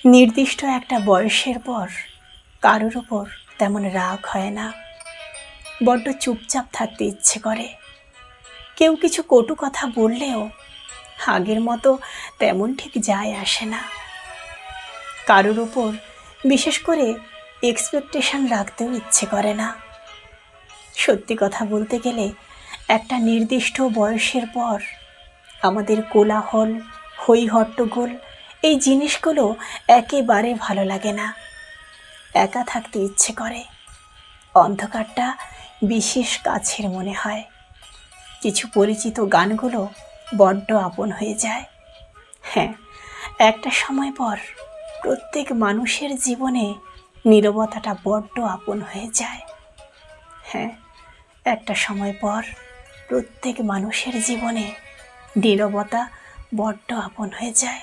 নির্দিষ্ট একটা বয়সের পর কারোর ওপর তেমন রাগ হয় না, বড্ড চুপচাপ থাকতে ইচ্ছে করে। কেউ কিছু কটু কথা বললেও আগের মতো তেমন ঠিক যায় আসে না। কারোর ওপর বিশেষ করে এক্সপেকটেশন রাখতেও ইচ্ছে করে না। সত্যি কথা বলতে গেলে একটা নির্দিষ্ট বয়সের পর আমাদের কোলাহল, হই হট্টগোল এই জিনিসগুলো একেবারে ভালো লাগে না। একা থাকতে ইচ্ছে করে। অন্ধকারটা বিশেষ কাছের মনে হয়। কিছু পরিচিত গানগুলো বড্ড আপন হয়ে যায়। হ্যাঁ, একটা সময় পর প্রত্যেক মানুষের জীবনে নীরবতাটা বড্ড আপন হয়ে যায়। হ্যাঁ, একটা সময় পর প্রত্যেক মানুষের জীবনে নীরবতা বড্ড আপন হয়ে যায়।